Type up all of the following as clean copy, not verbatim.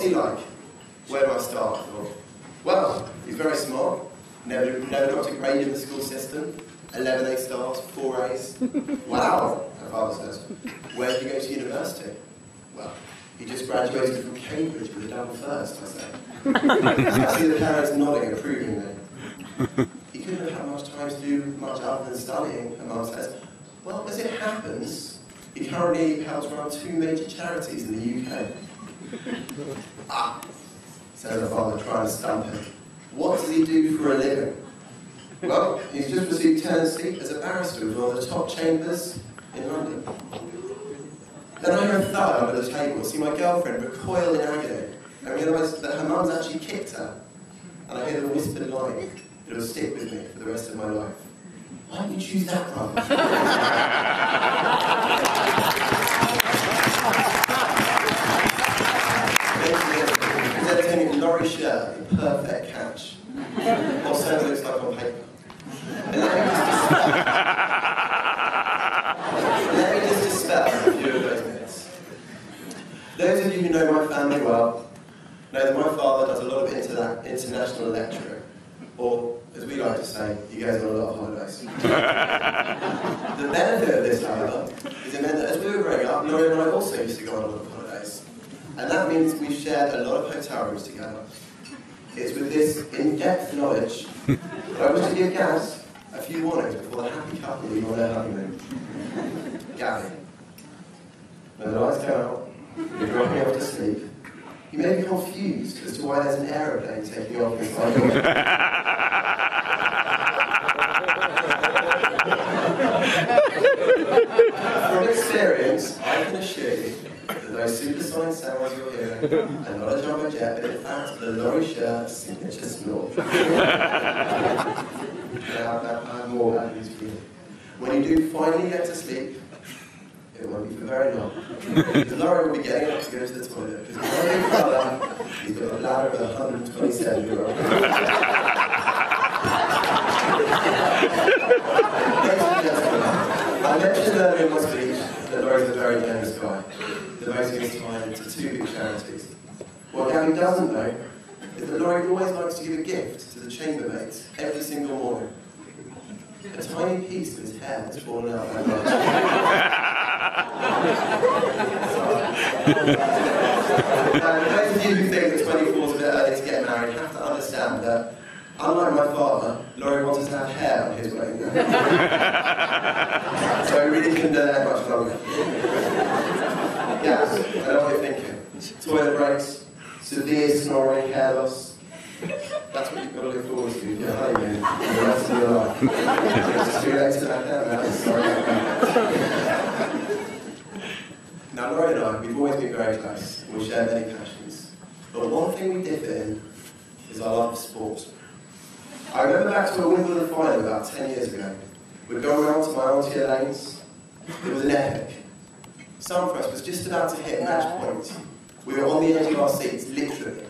What's he like? Where do I start? I thought, well, he's very smart, never got a grade in the school system, 11 A stars, 4 A's. Wow, my father says. Where did he go to university? Well, he just graduated from Cambridge with a double first, I say. I see the parents nodding approvingly. He couldn't have had much time to do much other than studying, and Mum says, well, as it happens, he currently helps run 2 major charities in the UK. Ah, says her father, trying to stump him. What does he do for a living? Well, he's just received tenancy as a barrister with one of the top chambers in London. Then I hear a thud under the table, see my girlfriend recoil in agony, and realise that her mum's actually kicked her. And I hear the whispered line, it'll stick with me for the rest of my life. Why did you choose that rubbish? Presenting Laurie Sher in perfect catch. Or so it looks like on paper. And let me just dispel a few of those myths. Those of you who know my family well know that my father does a lot of international lecturing. Or, as we like to say, he goes on a lot of holidays. The benefit of this, however, is it meant that as we were growing up, Laurie and I also used to go on a lot of holidays. And that means we've shared a lot of hotel rooms together. It's with this in-depth knowledge that I wish to give Gaz a few warnings before the happy couple leave on their honeymoon. Gabby, when the lights go out, you're dropping off to sleep, you may be confused as to why there's an aeroplane taking off inside your bed. From experience, I can assure you that those supersonic sounds you're hearing are not a jumbo jet, but in fact the Laurie Sher signature snort. Now, I have more bad news for you. When you do finally get to sleep, it won't be for very long. Because Laurie will be getting up to go to the toilet. Because he's a big brother, he's got a bladder of 127-year-old. I mentioned earlier in my speech that Laurie's a very generous guy, devoting his time to 2 big charities. What Gabby doesn't know is that Laurie always likes to give a gift to the chambermaids every single morning. A tiny piece of his hair has fallen out that much. Those of you who think that 24 is a bit early to get married have to understand that, unlike my father, Laurie wants us to have hair on his wedding day. So we really couldn't do that much longer. Yes, I know what you're thinking. Toilet breaks, severe snoring, hair loss. That's what you've got to look forward to if you're honeymoon for the rest of your life. It's too late to back down now, sorry. Now, Laurie and I, we've always been very close, and we share many passions. But one thing we differ in is our love of sport. I remember back to a Wimbledon final about 10 years ago. We'd gone round to my auntie Elaine's. It was an epic. Sampras was just about to hit match point. We were on the edge of our seats, literally.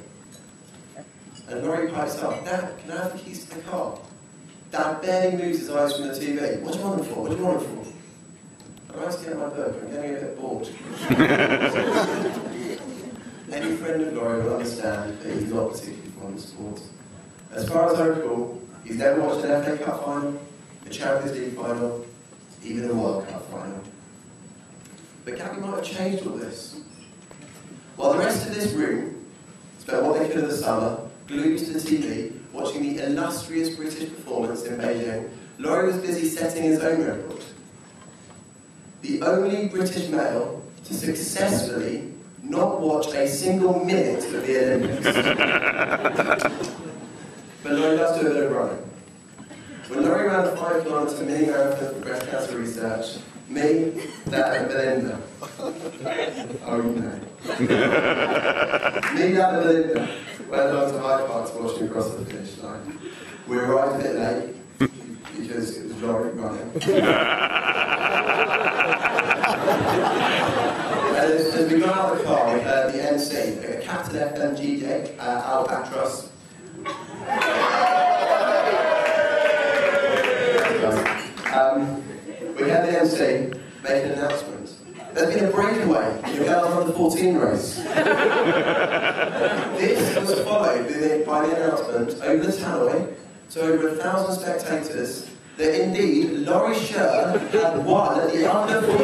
And Laurie pipes up, Dad, can I have the keys to the car? Dad barely moves his eyes from the TV. What do you want them for? What do you want them for? I'm about to get my book. I'm getting a bit bored. Any friend of Laurie will understand that he's not particularly fond of sport. As far as I recall, he's never watched an FA Cup final, a Champions League final, even a World Cup final. But Gabby might have changed all this. While the rest of this room spent what they could of the summer glued to the TV, watching the illustrious British performance in Beijing, Laurie was busy setting his own record. The only British male to successfully not watch a single minute of the Olympics. But Laurie does do a bit of running. When Laurie ran the 5-kilometre mini marathon for breast cancer research, me, Dad, and Belinda. Oh, you know. Me, Dad, and Belinda went along to Hyde Park to watch him cross the finish line. We arrived a bit late because it was Laurie running. As we got out of the car, we heard the MC, Captain FM DJ, Albatros. We had the MC make an announcement. There's been a breakaway in the Girls Under 14 race. overjoyed by the announcement over the tannoy to over 1,000 spectators that indeed Laurie Sher had won at the under 14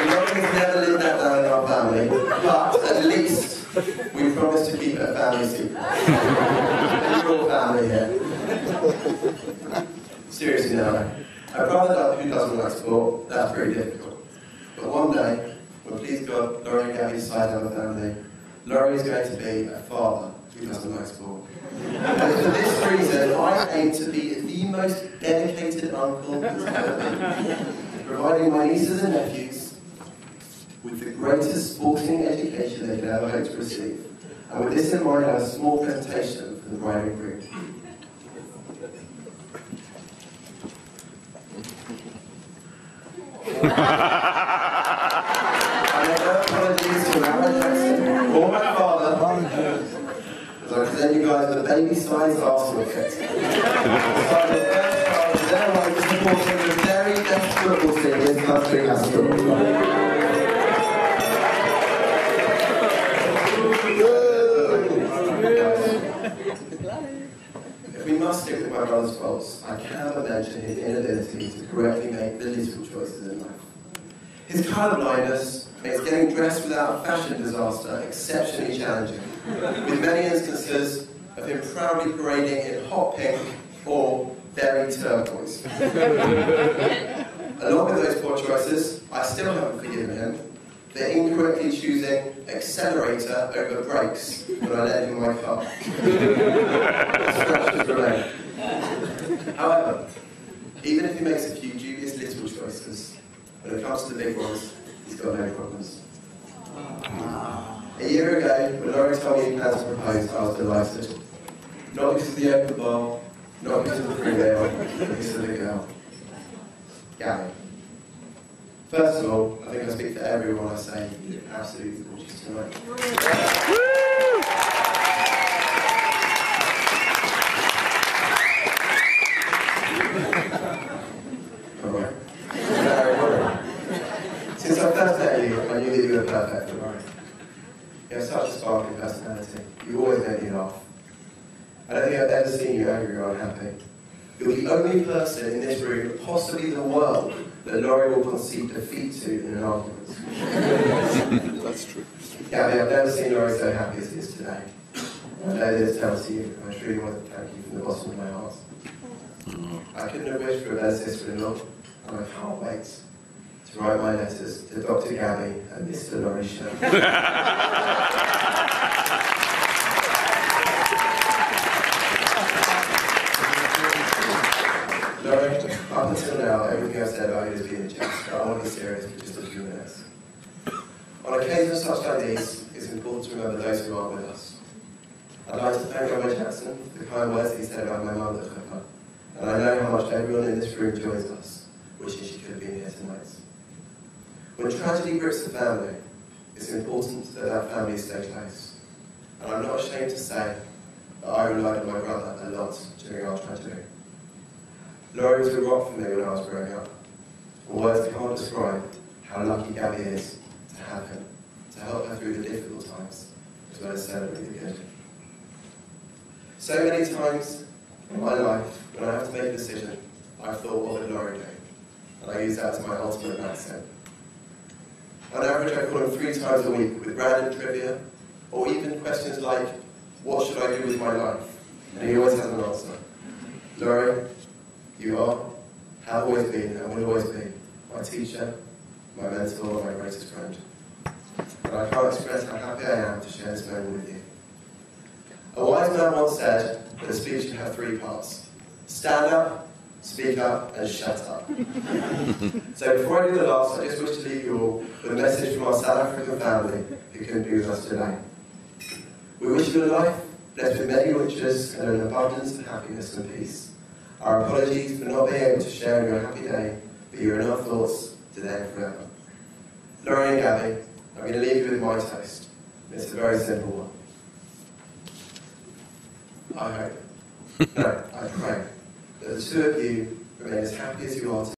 Laurie has never lived that down in our family, but at least we promised to keep it a family secret. We're all family here. Seriously now, a brother who doesn't like sport, that's pretty difficult. But one day, when please God, Laurie and Gabby decide to have a family, Laurie is going to be a father who doesn't like sport. And for this reason, I aim to be the most dedicated uncle that's ever been, providing my nieces and nephews with the greatest sporting education they could ever hope to receive. And with this in mind, I have a small presentation for the bride and groom. I make no apologies to Aaron Jackson or my father, as I present you guys with a baby-sized Arsenal kit. So I'm the first child of their way to supporting the very best football team this country has to offer. If we must stick with my brother's faults, I cannot mention his inability to correctly make the little choices in life. His colourblindness makes getting dressed without a fashion disaster exceptionally challenging, with many instances of him proudly parading in hot pink or very turquoise. Along with those poor choices, I still haven't forgiven him for incorrectly choosing accelerator over brakes when I led him in my car. Scratches remain. However, even if he makes a few dubious little choices, when it comes to the big ones, he's got no problems. A year ago, when Laurie told me he planned to propose, I was delighted. Not because of the open bar, not because of the free meal, but because of the girl. Gabby. First of all, I think I speak for everyone when I say you're absolutely gorgeous tonight. Alright. Since I first met you, I knew that you were perfect for Laurie. You have such a sparkling personality. You always make me laugh. I don't think I've ever seen you angry or unhappy. You're the only person in this room, possibly the world, that Laurie will concede defeat to in an argument. That's true. Gabby, I've never seen Laurie so happy as he is today. I know this tells to you, and I truly want to thank you from the bottom of my heart. I couldn't have wished for a better sister-in-law, and I can't wait to write my letters to Dr. Gabby and Mr. Laurie Sher. Laurie, up until now, everything I've said about you has been a jest, but I want to be serious for just a few minutes. On occasions such like these, it's important to remember those who aren't with us. I'd like to thank Robert Jackson for the kind words he said about my mother, Pepper, and I know how much everyone in this room joins us, wishing she could have been here tonight. When tragedy grips a family, it's important that that family stay close. And I'm not ashamed to say that I relied on my brother a lot during our tragedy. Laurie was a rock for me when I was growing up. And words can't describe how lucky Gabby is to have him, to help her through the difficult times, as well as celebrate the good. So many times in my life, when I have to make a decision, I've thought, what would Laurie do? And I use that as my ultimate accent. On average, I call him 3 times a week with random trivia, or even questions like, what should I do with my life? And he always has an answer. Laurie, you are, have always been, and will always be, my teacher, my mentor, my greatest friend. And I can't express how happy I am to share this moment with you. A wise man once said that a speech should have 3 parts. Stand up, speak up, and shut up. So before I do the last, I just wish to leave you all with a message from our South African family who couldn't be with us today. We wish you a life blessed with many riches and an abundance of happiness and peace. Our apologies for not being able to share in your happy day, but you're in our thoughts today and forever. Laurie and Gabby, I'm going to leave you with my toast. It's a very simple one. I hope, no, I pray, that the 2 of you remain as happy as you are today.